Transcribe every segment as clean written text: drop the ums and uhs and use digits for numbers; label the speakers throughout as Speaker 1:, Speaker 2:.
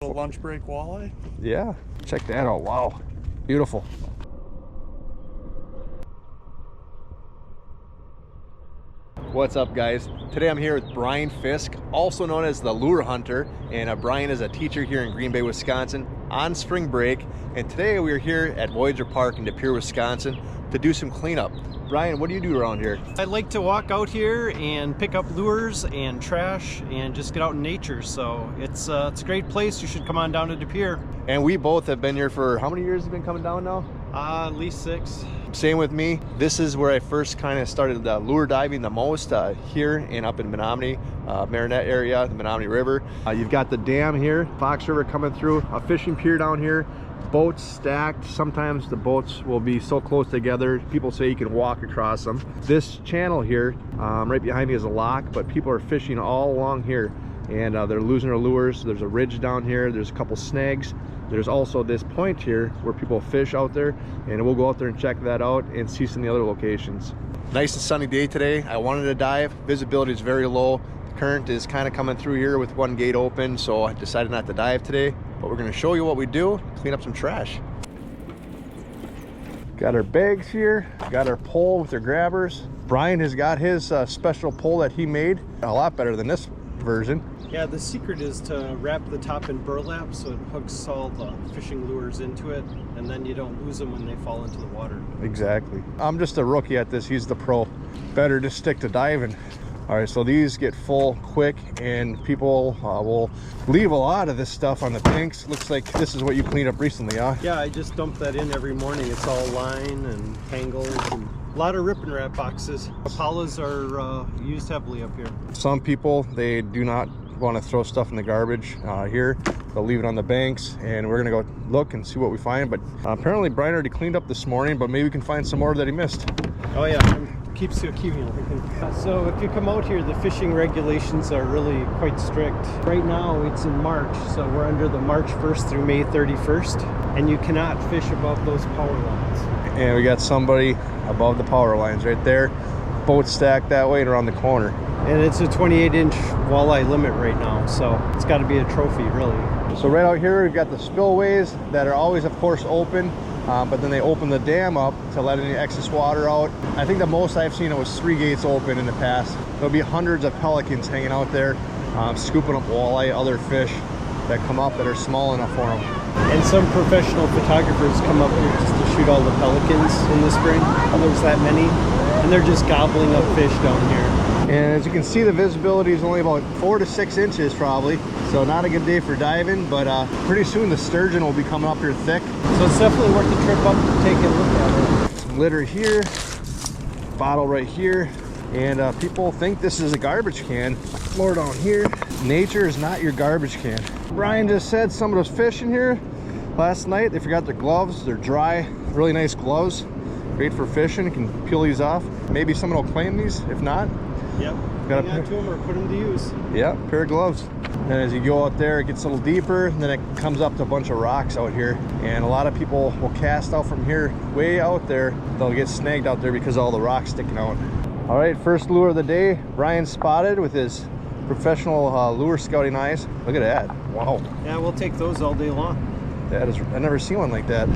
Speaker 1: A lunch break walleye?
Speaker 2: Yeah, check that out. Wow, beautiful. What's up, guys? Today I'm here with Brian Fisk, also known as the Lure Hunter, and Brian is a teacher here in Green Bay, Wisconsin on spring break, and today we're here at Voyageur Park in Pere, Wisconsin to do some cleanup. Brian, what do you do around here?
Speaker 3: I like to walk out here and pick up lures and trash and just get out in nature, so it's a great place. You should come on down to Pere.
Speaker 2: And we both have been here for how many years have you been coming down now?
Speaker 3: At least 6.
Speaker 2: Same with me. This is where I first kind of started lure diving the most, here and up in Menominee, Marinette area, the Menominee River. You've got the dam here, Fox River coming through, a fishing pier down here, boats stacked. Sometimes the boats will be so close together, people say you can walk across them. This channel here, right behind me is a lock, but people are fishing all along here, and they're losing their lures. There's a ridge down here, there's a couple snags. There's also this point here where people fish out there, and we'll go out there and check that out and see some of the other locations. Nice and sunny day today. I wanted to dive. Visibility is very low. The current is kind of coming through here with one gate open, so I decided not to dive today, but we're going to show you what we do, clean up some trash. Got our bags here, got our pole with our grabbers. Brian has got his special pole that he made, a lot better than this version.
Speaker 3: Yeah, the secret is to wrap the top in burlap so it hooks all the fishing lures into it, and then you don't lose them when they fall into the water.
Speaker 2: Exactly. I'm just a rookie at this, he's the pro. Better just stick to diving. All right, so these get full quick, and people will leave a lot of this stuff on the tanks. Looks like this is what you cleaned up recently, huh?
Speaker 3: Yeah, I just dump that in every morning. It's all line and tangles and a lot of rip and wrap boxes. Opalas are used heavily up here.
Speaker 2: Some people, they do not want to throw stuff in the garbage here. They'll leave it on the banks, and we're gonna go look and see what we find. But apparently Brian already cleaned up this morning, but maybe we can find some more that he missed.
Speaker 3: Oh yeah, keeps accumulating. So if you come out here, the fishing regulations are really quite strict. Right now it's in March, so we're under the March 1st through May 31st, and you cannot fish above those power lines.
Speaker 2: And we got somebody above the power lines right there. Boat stacked that way and around the corner.
Speaker 3: And it's a 28-inch walleye limit right now, so it's got to be a trophy, really.
Speaker 2: So right out here, we've got the spillways that are always, of course, open, but then they open the dam up to let any excess water out. I think the most I've seen it was 3 gates open in the past. There'll be hundreds of pelicans hanging out there, scooping up walleye, other fish that come up that are small enough for them.
Speaker 3: And some professional photographers come up here just to shoot all the pelicans in the spring. There's that many, and they're just gobbling up fish down here.
Speaker 2: And as you can see, the visibility is only about 4 to 6 inches probably, so not a good day for diving, but pretty soon the sturgeon will be coming up here thick.
Speaker 3: So it's definitely worth the trip up to take a look at it.
Speaker 2: Some litter here, bottle right here, and people think this is a garbage can. Floor down here. Nature is not your garbage can. Brian just said some of those fish in here last night, they forgot their gloves. They're dry, really nice gloves. Great for fishing, you can peel these off. Maybe someone will claim these, if not.
Speaker 3: Yep,
Speaker 2: Got
Speaker 3: hang on to them or put them to use.
Speaker 2: Yeah, pair of gloves. And as you go out there, it gets a little deeper, and then it comes up to a bunch of rocks out here. And a lot of people will cast out from here, way out there. They'll get snagged out there because of all the rocks sticking out. All right, first lure of the day, Brian spotted with his professional lure scouting eyes. Look at that, wow.
Speaker 3: Yeah, we'll take those all day long.
Speaker 2: That is, I've never seen one like that.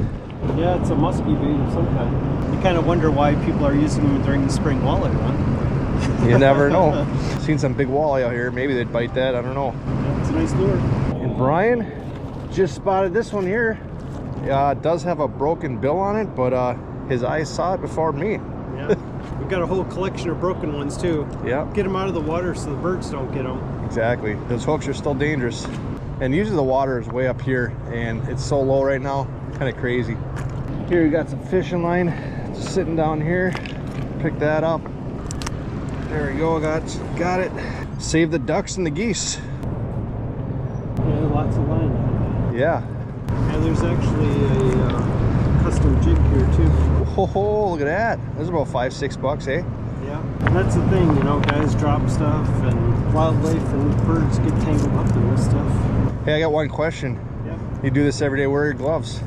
Speaker 3: Yeah, it's a musky bait of some kind. You kind of wonder why people are using them during the spring walleye run.
Speaker 2: You never know. Seen some big walleye out here. Maybe they'd bite that. I don't know.
Speaker 3: Yeah, it's a nice lure.
Speaker 2: And Brian just spotted this one here. It does have a broken bill on it, but his eyes saw it before me.
Speaker 3: Yeah. We've got a whole collection of broken ones too.
Speaker 2: Yeah.
Speaker 3: Get them out of the water so the birds don't get them.
Speaker 2: Exactly. Those hooks are still dangerous. And usually the water is way up here, and it's so low right now. Kind of crazy. Here we got some fishing line just sitting down here. Pick that up. There we go, got it. Save the ducks and the geese.
Speaker 3: Yeah, lots of line.
Speaker 2: Yeah.
Speaker 3: Yeah, there's actually a custom jig here too.
Speaker 2: Oh, look at that. Those are about $5-6, eh?
Speaker 3: Yeah. And that's the thing, you know, guys drop stuff and wildlife and birds get tangled up in this stuff.
Speaker 2: Hey, I got one question.
Speaker 3: Yeah.
Speaker 2: You do this every day, wear your gloves?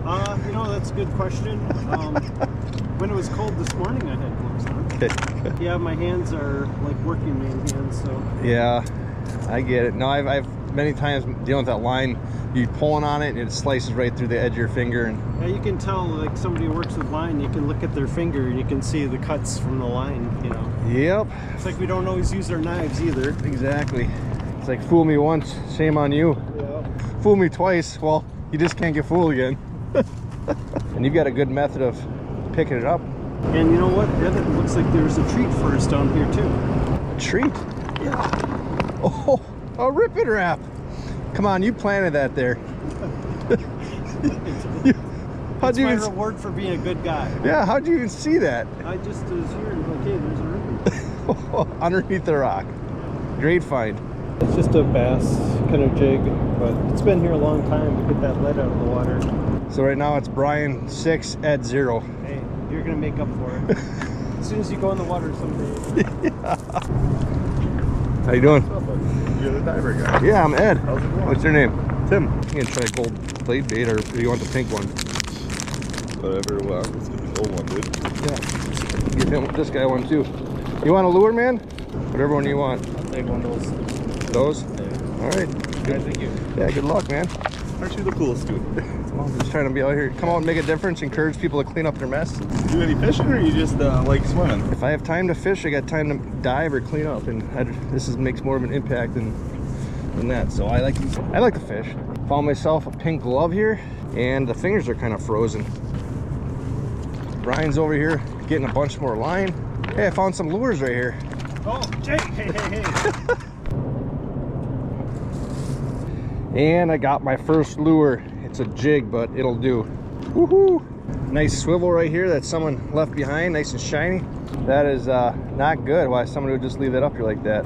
Speaker 3: You know, that's a good question. When it was cold this morning, I had gloves on. Yeah, my hands are like working man hands, so.
Speaker 2: Yeah, I get it. No, I've many times dealing with that line, you're pulling on it and it slices right through the edge of your finger. And
Speaker 3: yeah, you can tell, like somebody who works with line, you can look at their finger and you can see the cuts from the line, you know.
Speaker 2: Yep.
Speaker 3: It's like we don't always use our knives either.
Speaker 2: Exactly. It's like fool me once, shame on you.
Speaker 3: Yeah.
Speaker 2: Fool me twice, well, you just can't get fooled again. And you've got a good method of picking it up.
Speaker 3: And you know what? It looks like there's a treat for us down here too.
Speaker 2: A treat?
Speaker 3: Yeah.
Speaker 2: Oh, a rip and wrap. Come on, you planted that there. How'd
Speaker 3: It's
Speaker 2: you
Speaker 3: my
Speaker 2: even,
Speaker 3: reward for being a good guy.
Speaker 2: yeah, how'd you even see that?
Speaker 3: I just was here and like, hey, there's a ribbon.
Speaker 2: Underneath the rock. Great find.
Speaker 3: It's just a bass kind of jig, but it's been here a long time to get that lead out of the water.
Speaker 2: So right now it's Brian 6, Ed 0.
Speaker 3: Hey, you're gonna make up for it. As soon as you go in the water someday.
Speaker 2: Yeah. How you doing?
Speaker 1: You're the diver guy.
Speaker 2: Yeah, I'm Ed.
Speaker 1: How's it going?
Speaker 2: What's your name? Tim. You gonna try a gold blade bait or do you want the pink one?
Speaker 1: Whatever, well, let's get the gold one, dude.
Speaker 2: Yeah. Give him this guy one too. You want a lure, man? Whatever one you want.
Speaker 3: I'll take one of those.
Speaker 2: Those?
Speaker 3: Yeah.
Speaker 2: All right.
Speaker 3: Yeah, thank you.
Speaker 2: Yeah, good luck, man.
Speaker 1: Aren't you the coolest dude?
Speaker 2: Well, I'm just trying to be out here, come out and make a difference, encourage people to clean up their mess.
Speaker 1: Do any fishing or you just like swimming?
Speaker 2: If I have time to fish, I got time to dive or clean up, and makes more of an impact than that. So I like to fish. Found myself a pink glove here, and the fingers are kind of frozen. Brian's over here getting a bunch more line. Hey, I found some lures right here.
Speaker 3: Oh, Jake! Hey, hey, hey!
Speaker 2: And I got my first lure. It's a jig, but it'll do. Woohoo! Nice swivel right here that someone left behind, nice and shiny. That is not good. Why someone would just leave that up here like that.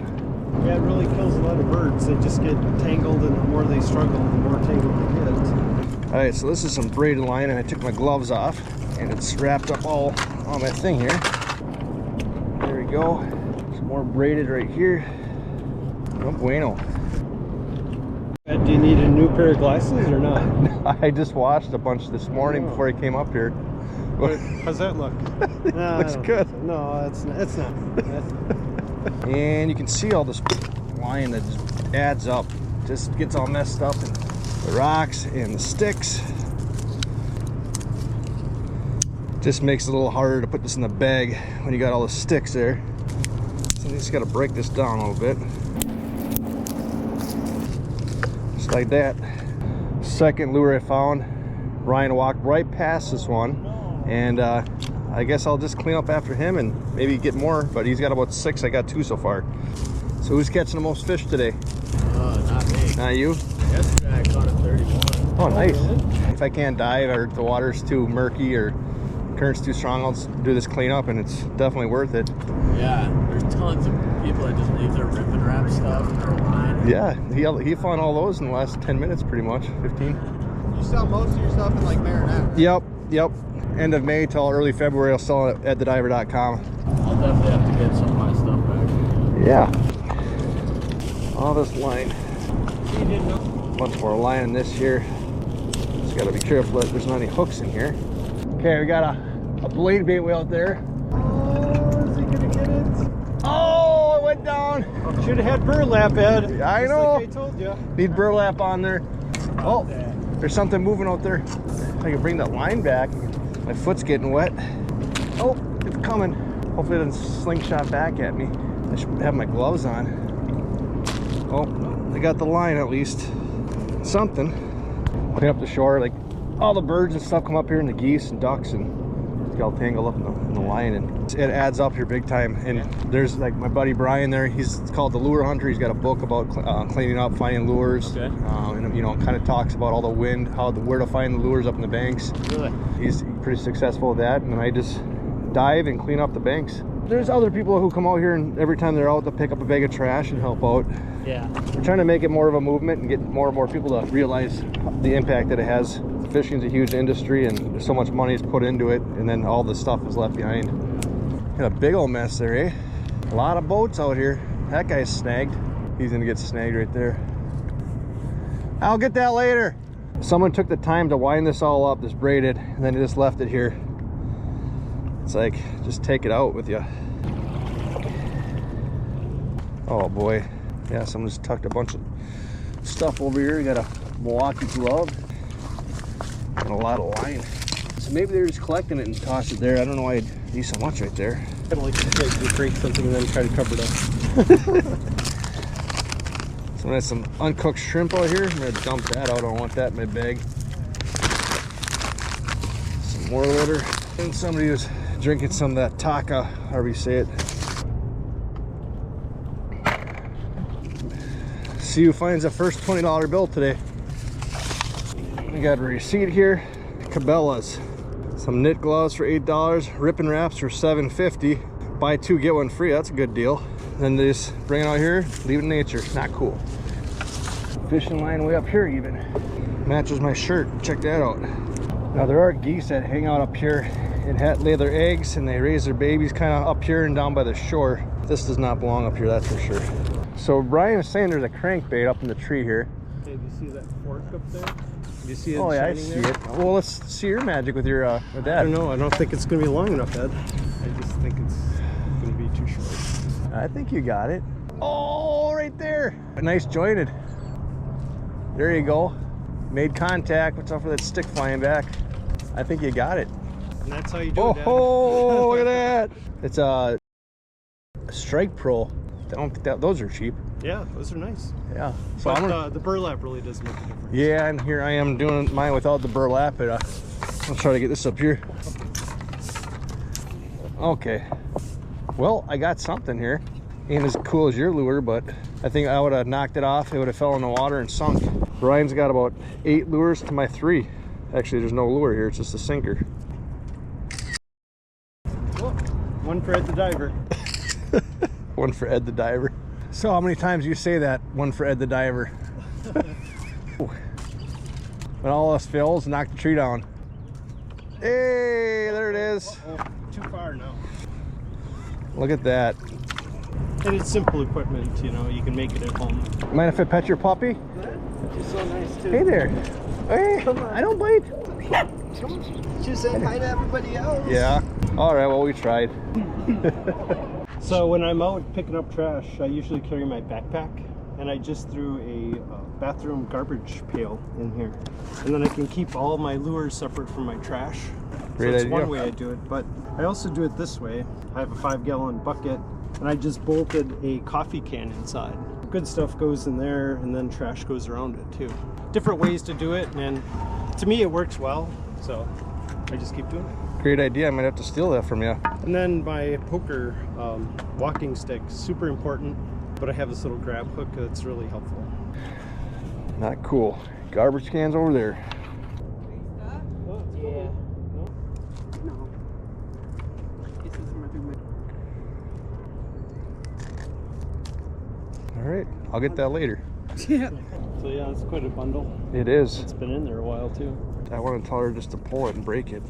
Speaker 3: Yeah, it really kills a lot of birds. They just get tangled, and the more they struggle, the more tangled they get.
Speaker 2: All right, so this is some braided line, and I took my gloves off, and it's wrapped up all on my thing here. There we go. Some more braided right here. No bueno.
Speaker 3: Do you need a new pair of glasses or not?
Speaker 2: I just washed a bunch this morning before I came up here.
Speaker 3: How's that look? No,
Speaker 2: Looks good.
Speaker 3: No, it's not.
Speaker 2: And you can see all this line that just adds up. Just gets all messed up, and the rocks and the sticks. Just makes it a little harder to put this in the bag when you got all the sticks there. So you just got to break this down a little bit. Just like that. Second lure I found. Brian walked right past this one, and I guess I'll just clean up after him and maybe get more, but he's got about 6. I got 2 so far. So who's catching the most fish today?
Speaker 4: Not me.
Speaker 2: Not you?
Speaker 4: Yesterday I caught a 31.
Speaker 2: Oh, nice. If I can't dive or the water's too murky or current's too strong, I'll just do this cleanup, and it's definitely worth it.
Speaker 4: Yeah, there's tons of people that just leave their rip and wrap stuff in their line.
Speaker 2: Yeah, he found all those in the last 10 minutes pretty much, 15.
Speaker 4: You sell most of your stuff in like Marinette.
Speaker 2: Yep. End of May till early February, I'll sell it at thediver.com.
Speaker 4: I'll definitely have to get some of my stuff back.
Speaker 2: Yeah. All this line.
Speaker 3: You didn't know?
Speaker 2: Bunch more line in this here. Just gotta be careful that there's not any hooks in here. Okay, we got a blade bait whale out there.
Speaker 3: Oh, is he gonna get it?
Speaker 2: Oh, it went down.
Speaker 3: Should have had burlap, Ed.
Speaker 2: I
Speaker 3: Just
Speaker 2: know.
Speaker 3: like I told you.
Speaker 2: Need burlap on there. Oh, there's something moving out there. I can bring that line back. My foot's getting wet. Oh, it's coming. Hopefully it doesn't slingshot back at me. I should have my gloves on. Oh, I got the line at least. Something. Clean up the shore. Like all the birds and stuff come up here, and the geese and ducks, and it's got all tangled up in the line, and it adds up here big time. And there's like my buddy Brian there. It's called The Lure Hunter. He's got a book about cleaning up, finding lures.
Speaker 4: Okay.
Speaker 2: And you know, kind of talks about all the wind, where to find the lures up in the banks.
Speaker 4: Really?
Speaker 2: He's pretty successful with that, and I just dive and clean up the banks. There's other people who come out here, and every time they're out, they'll pick up a bag of trash and help out.
Speaker 4: Yeah.
Speaker 2: We're trying to make it more of a movement and get more and more people to realize the impact that it has. Fishing's a huge industry, and there's so much money is put into it, and then all the stuff is left behind. Got a big old mess there, eh? A lot of boats out here. That guy's snagged. He's gonna get snagged right there. I'll get that later. Someone took the time to wind this all up, this braided, and then just left it here. It's like, just take it out with you. Oh boy. Yeah, someone just tucked a bunch of stuff over here. We got a Milwaukee glove and a lot of line. So maybe they're just collecting it and toss it there. I don't know why I'd use so much right there.
Speaker 3: Kind of like you break something and then try to cover it up.
Speaker 2: So I have some uncooked shrimp out here. I'm gonna dump that out. I don't want that in my bag. Some more litter. And somebody was drinking some of that taka, however you say it. See who finds the first $20 bill today. We got a receipt here. Cabela's. Some knit gloves for $8. Ripping wraps for $7.50. Buy two, get one free. That's a good deal. Then they just bring it out here, leave it in nature. Not cool. Fishing line way up here even. Matches my shirt. Check that out. Now there are geese that hang out up here and lay their eggs, and they raise their babies kind of up here and down by the shore. This does not belong up here, that's for sure. So Brian was saying there's a crankbait up in the tree here.
Speaker 3: Hey, do you see that fork up there? Do you see it?
Speaker 2: Oh yeah, I
Speaker 3: shining
Speaker 2: see
Speaker 3: there?
Speaker 2: it. Well, let's see your magic with your with that.
Speaker 3: I don't know. I don't think it's going to be long enough, Ed. I just think it's going to be too short.
Speaker 2: I think you got it. Oh, right there. Nice jointed. There you go. Made contact. Watch out for that stick flying back. I think you got it.
Speaker 3: And that's how you do it, Ed.
Speaker 2: Oh, look at that. It's a Strike Pro. I don't think those are cheap.
Speaker 3: Yeah, those are nice.
Speaker 2: Yeah. So
Speaker 3: But the burlap really does make a difference.
Speaker 2: yeah, and here I am doing mine without the burlap. But I'll try to get this up here. Okay. Well, I got something here. Ain't as cool as your lure, but I think I would have knocked it off. It would have fell in the water and sunk. Brian's got about 8 lures to my 3. Actually, there's no lure here. It's just a sinker.
Speaker 3: Oh, one for Ed the diver.
Speaker 2: One for Ed the diver. So how many times do you say that? One for Ed the diver. When all else fails, knock the tree down. Hey, there it is.
Speaker 3: Too far now.
Speaker 2: Look at that.
Speaker 3: And it's simple equipment, you know, you can make it at home.
Speaker 2: Mind if I pet your puppy?
Speaker 3: She's so nice too.
Speaker 2: Hey there. Hey, I don't bite.
Speaker 3: She said hi to everybody else.
Speaker 2: Yeah. All right, well, we tried.
Speaker 3: So when I'm out picking up trash, I usually carry my backpack, and I just threw a bathroom garbage pail in here. And then I can keep all my lures separate from my trash.
Speaker 2: Great
Speaker 3: so that's
Speaker 2: idea.
Speaker 3: one way I do it, but I also do it this way. I have a 5-gallon bucket, and I just bolted a coffee can inside. Good stuff goes in there, and then trash goes around it too. Different ways to do it, and to me it works well, so I just keep doing it.
Speaker 2: Great idea. I might have to steal that from you.
Speaker 3: And then my poker walking stick, super important, but I have this little grab hook that's really helpful.
Speaker 2: Not cool. Garbage cans over there.
Speaker 3: Oh, yeah. No?
Speaker 2: All right, I'll get that later.
Speaker 3: Yeah. So yeah, it's quite a bundle.
Speaker 2: It is.
Speaker 3: It's been in there a while too.
Speaker 2: I want to tell her just to pull it and break it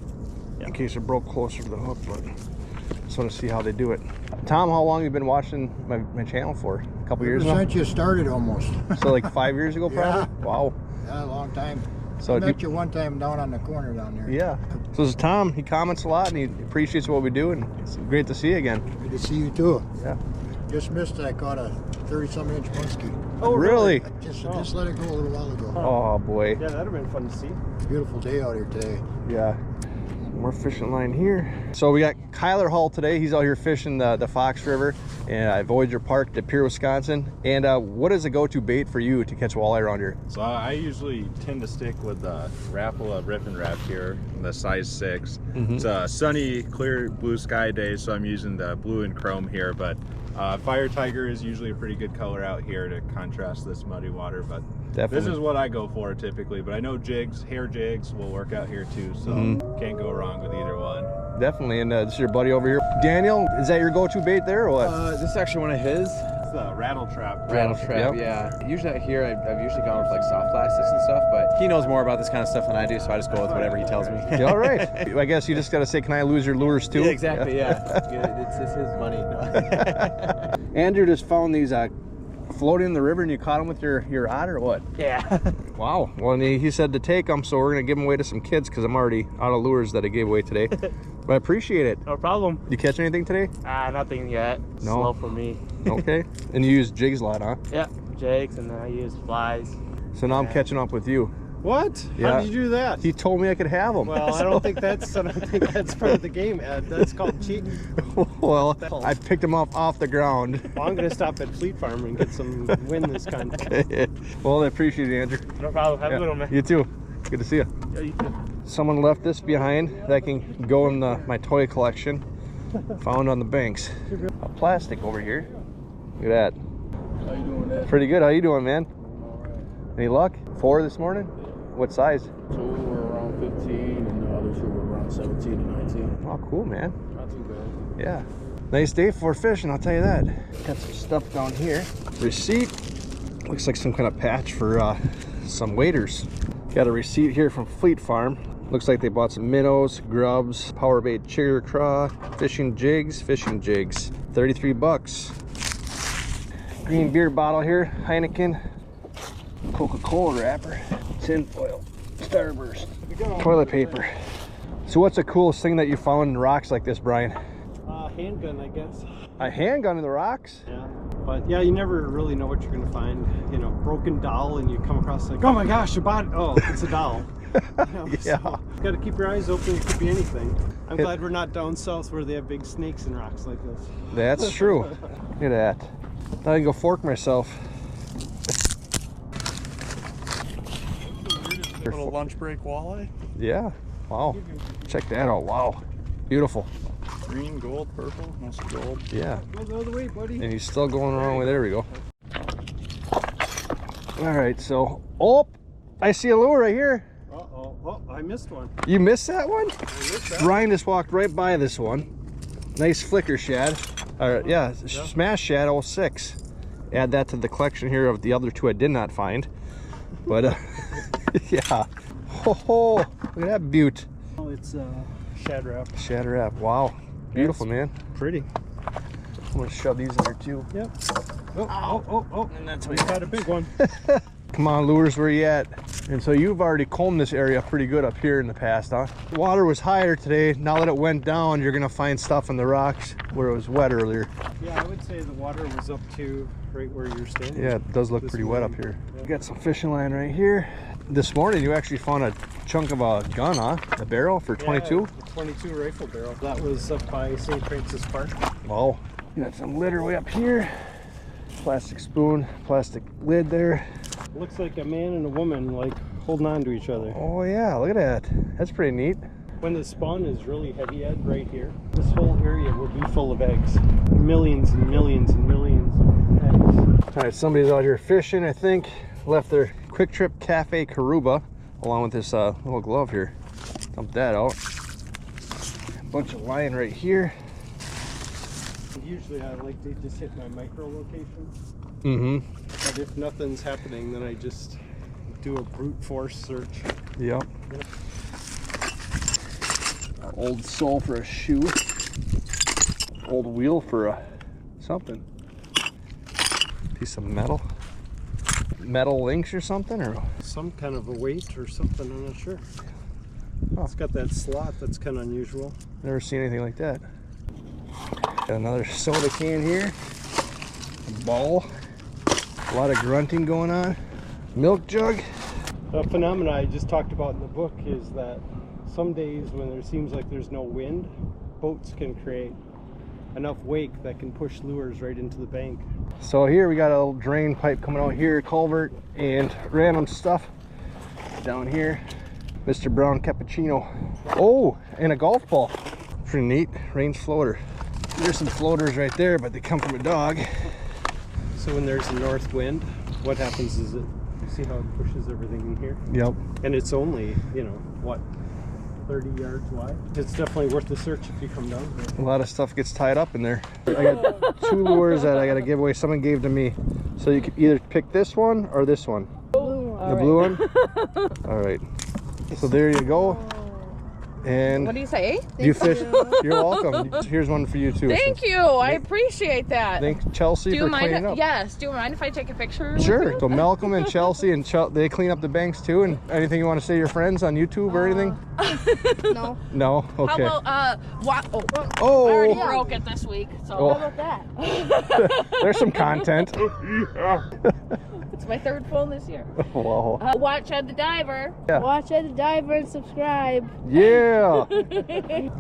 Speaker 2: in case it broke closer to the hook, but I just want to see how they do it. Tom, how long have you been watching my channel for? A couple years now?
Speaker 5: Since you started almost.
Speaker 2: So like 5 years ago probably?
Speaker 5: Yeah.
Speaker 2: Wow.
Speaker 5: Yeah, a long time.
Speaker 2: So
Speaker 5: I met you one time down on the corner down there.
Speaker 2: Yeah. So this is Tom. He comments a lot and he appreciates what we do, and it's great to see you again.
Speaker 5: Good to see you too.
Speaker 2: Yeah.
Speaker 5: Just missed it. I caught a 30-some inch muskie.
Speaker 2: Oh, really?
Speaker 5: Just let it go a little while ago.
Speaker 2: Oh, boy.
Speaker 3: Yeah, that'd have been fun to see.
Speaker 5: Beautiful day out here today.
Speaker 2: Yeah. More fishing line here. So we got Kyler Hull today. He's out here fishing the Fox River at Voyageur Park at Pere, Wisconsin. And what is a go-to bait for you to catch walleye around here?
Speaker 1: So I usually tend to stick with the Rapala Rippin' Wrap here, the size 6. It's a sunny, clear blue sky day, so I'm using the blue and chrome here. But Fire Tiger is usually a pretty good color out here to contrast this muddy water. But
Speaker 2: Definitely.
Speaker 1: this is what I go for typically. But I know jigs, hair jigs will work out here too, so can't go wrong with either one.
Speaker 2: Definitely. And this is your buddy over here. Daniel, is that your go-to bait there or what?
Speaker 6: This is actually one of his.
Speaker 1: It's the rattle trap.
Speaker 6: Rattle trap, yeah. Usually out here, I've usually gone with like soft plastics and stuff, but he knows more about this kind of stuff than I do, so I just go with whatever he tells me.
Speaker 2: Yeah, all right. I guess you just got to say, can I lose your lures too?
Speaker 6: Yeah, exactly, yeah. It's his money.
Speaker 2: Andrew just found these floating in the river and you caught them with your rod or what?
Speaker 3: Yeah.
Speaker 2: Wow. Well, and he said to take them, so we're gonna give them away to some kids because I'm already out of lures that I gave away today. But I appreciate it.
Speaker 3: No problem.
Speaker 2: You catch anything today?
Speaker 3: Nothing yet.
Speaker 2: No.
Speaker 3: Slow for me.
Speaker 2: Okay. And you use jigs a lot, huh?
Speaker 3: Yeah, jigs, and then I use flies.
Speaker 2: So now I'm catching up with you.
Speaker 3: What?
Speaker 2: Yeah.
Speaker 3: How did you do that?
Speaker 2: He told me I could have them.
Speaker 3: Well, I don't think that's part of the game, Ed. That's called cheating.
Speaker 2: Well, I picked them up off the ground.
Speaker 3: Well, I'm gonna stop at Fleet Farm and get some win this contest.
Speaker 2: Well, I appreciate it, Andrew.
Speaker 3: No problem. Have a good one, man.
Speaker 2: You too. Good to see you.
Speaker 3: Yeah, you too.
Speaker 2: Someone left this behind that can go in my toy collection. Found on the banks. A plastic over here. Look at that.
Speaker 4: How you doing, Ed?
Speaker 2: Pretty good. How you doing, man?
Speaker 4: All right.
Speaker 2: Any luck? 4 this morning? What size?
Speaker 4: 2 were around 15, and the other 2 were around 17 and 19.
Speaker 2: Oh, cool, man.
Speaker 4: Not too bad.
Speaker 2: Yeah. Nice day for fishing, I'll tell you that. Got some stuff down here. Receipt. Looks like some kind of patch for some waders. Got a receipt here from Fleet Farm. Looks like they bought some minnows, grubs, power bait chigger craw, fishing jigs. 33 bucks. Green beer bottle here, Heineken. Coca-Cola wrapper, tin foil, Starburst, toilet paper. So what's the coolest thing that you found in rocks like this, Brian?
Speaker 3: Handgun, I guess.
Speaker 2: A handgun in the rocks?
Speaker 3: Yeah. But yeah, you never really know what you're gonna find. You know, broken doll, and you come across like, oh my gosh, a body. Oh, it's a doll. You know,
Speaker 2: Yeah.
Speaker 3: So you gotta keep your eyes open. It could be anything. I'm glad we're not down south where they have big snakes and rocks like this.
Speaker 2: That's true. Look at that. Now I can go fork myself.
Speaker 7: Little lunch break walleye.
Speaker 2: Yeah. Wow. Check that out. Wow. Beautiful.
Speaker 7: Green, gold, purple, mostly gold.
Speaker 2: Yeah.
Speaker 3: Go the other way, buddy.
Speaker 2: And he's still going the wrong way. There we go. All right. So, oh, I see a lure right here.
Speaker 3: Uh-oh. Oh, I missed one.
Speaker 2: You missed that one?
Speaker 3: I missed that.
Speaker 2: Ryan just walked right by this one. Nice flicker shad. Yeah, smash shad 06. Add that to the collection here of the other 2 I did not find. But yeah. Ho, look at that beaut.
Speaker 3: Oh, it's shad wrap.
Speaker 2: Shad wrap. Wow. Beautiful, man.
Speaker 3: Pretty.
Speaker 2: I'm gonna shove these in there too.
Speaker 3: Yep. Oh. And that's what you got, a big one.
Speaker 2: Come on, lures, where you at? And so you've already combed this area pretty good up here in the past, huh? The water was higher today. Now that it went down, you're gonna find stuff in the rocks where it was wet earlier.
Speaker 3: Yeah, I would say the water was up to right where you're standing.
Speaker 2: Yeah, it does look pretty wet up here. We got some fishing line right here. This morning you actually found a chunk of a gun, huh? A barrel for 22?
Speaker 3: Yeah, a 22 rifle barrel. That was up by St. Francis Park.
Speaker 2: Wow. You got some litter way up here. Plastic spoon, plastic lid there.
Speaker 3: Looks like a man and a woman like holding on to each other.
Speaker 2: Oh yeah, look at that. That's pretty neat.
Speaker 3: When the spawn is really heavy, Ed, right here, this whole area will be full of eggs. Millions and millions and millions of eggs.
Speaker 2: All right, somebody's out here fishing, I think. Left their Quick Trip Cafe Caruba along with this little glove here. Dump that out. A bunch of line right here.
Speaker 3: Usually I like to just hit my micro location.
Speaker 2: Mm-hmm.
Speaker 3: But if nothing's happening, then I just do a brute force search.
Speaker 2: Yep. Old sole for a shoe. Old wheel for a something. Piece of metal. Metal links or something, or
Speaker 3: Some kind of a weight or something, I'm not sure. Oh, it's got that slot that's kind of unusual.
Speaker 2: never seen anything like that. Got another soda can here. A ball. A lot of grunting going on. Milk jug.
Speaker 3: The phenomena I just talked about in the book is that some days when there seems like there's no wind, boats can create enough wake that can push lures right into the bank.
Speaker 2: So here we got a little drain pipe coming out here, culvert, and random stuff down here. Mr. Brown Cappuccino. Oh, and a golf ball. Pretty neat. Range floater. There's some floaters right there, but they come from a dog.
Speaker 3: So when there's a north wind, what happens is you see how it pushes everything in here?
Speaker 2: Yep.
Speaker 3: And it's only, you know, what, 30 yards wide? It's definitely worth the search if you come down here.
Speaker 2: A lot of stuff gets tied up in there. I got 2 lures that I got to give away. Someone gave to me. So you can either pick this one or this one. The blue one? All right. So there you go. And
Speaker 8: What do you say?
Speaker 2: you fish. You're welcome. Here's one for you too.
Speaker 8: Thank you. I appreciate that.
Speaker 2: Thank Chelsea for cleaning up.
Speaker 8: Yes. Do you mind if I take a picture?
Speaker 2: Sure. So Malcolm and Chelsea and they clean up the banks too. And anything you want to say to your friends on YouTube or anything?
Speaker 8: No.
Speaker 2: No. Okay.
Speaker 8: How about I
Speaker 2: Oh.
Speaker 8: already broke it this week. So
Speaker 2: Oh.
Speaker 8: how about that?
Speaker 2: There's some content.
Speaker 8: It's my third phone this year.
Speaker 2: Wow.
Speaker 8: Watch Ed the Diver.
Speaker 2: Yeah.
Speaker 8: Watch Ed the Diver and subscribe.
Speaker 2: Yeah.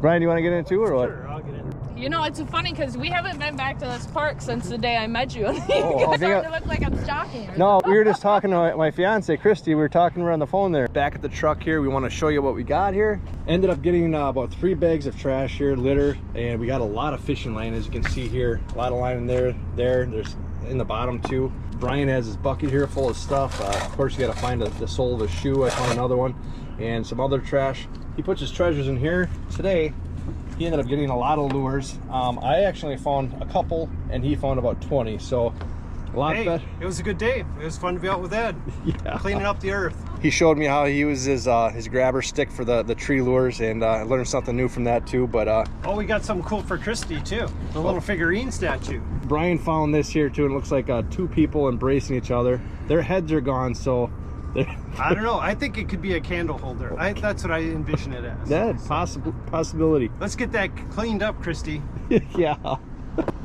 Speaker 2: Brian, you want to get in it too or what?
Speaker 3: Sure, I'll get in.
Speaker 8: You know, it's funny because we haven't been back to this park since the day I met you.
Speaker 2: I
Speaker 8: It's
Speaker 2: think
Speaker 8: starting to look like I'm stalking you.
Speaker 2: No, we were just talking to my fiance Christy. We were talking around the phone there. Back at the truck here, we want to show you what we got here. Ended up getting about 3 bags of trash here, litter, and we got a lot of fishing line, as you can see here. A lot of line in there. There's in the bottom too. Brian has his bucket here full of stuff. Of course, you got to find the sole of the shoe. I found another one and some other trash. He puts his treasures in here. Today, he ended up getting a lot of lures. I actually found a couple, and he found about 20. So a lot better.
Speaker 3: It was a good day. It was fun to be out with Ed.
Speaker 2: Yeah.
Speaker 3: Cleaning up the earth.
Speaker 2: He showed me how he uses his grabber stick for the tree lures, and I learned something new from that too. But
Speaker 3: Oh, we got something cool for Christy too. The little figurine statue.
Speaker 2: Brian found this here too, and it looks like 2 people embracing each other. Their heads are gone, so
Speaker 3: I don't know. I think it could be a candle holder. That's what I envision it as.
Speaker 2: that possibility.
Speaker 3: Let's get that cleaned up, Christy.
Speaker 2: Yeah.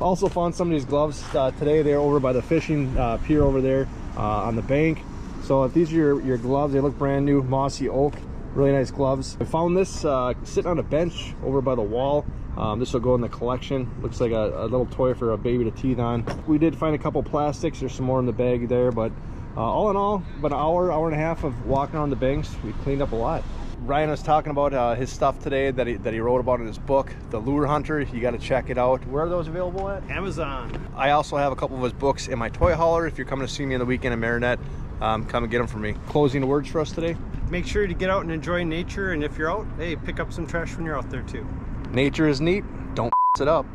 Speaker 2: Also found somebody's gloves today. They're over by the fishing pier over there on the bank. So if these are your gloves, they look brand new, mossy oak, really nice gloves. I found this sitting on a bench over by the wall. This will go in the collection. Looks like a little toy for a baby to teeth on. We did find a couple plastics. There's some more in the bag there, but all in all, about an hour and a half of walking on the banks. We cleaned up a lot. Ryan was talking about his stuff today that he wrote about in his book, The Lure Hunter. You got to check it out. Where are those available at?
Speaker 3: Amazon.
Speaker 2: I also have a couple of his books in my toy hauler. If you're coming to see me on the weekend in Marinette, come and get them for me. Closing words for us today?
Speaker 3: Make sure to get out and enjoy nature, and if you're out, hey, pick up some trash when you're out there too.
Speaker 2: Nature is neat. Don't it up.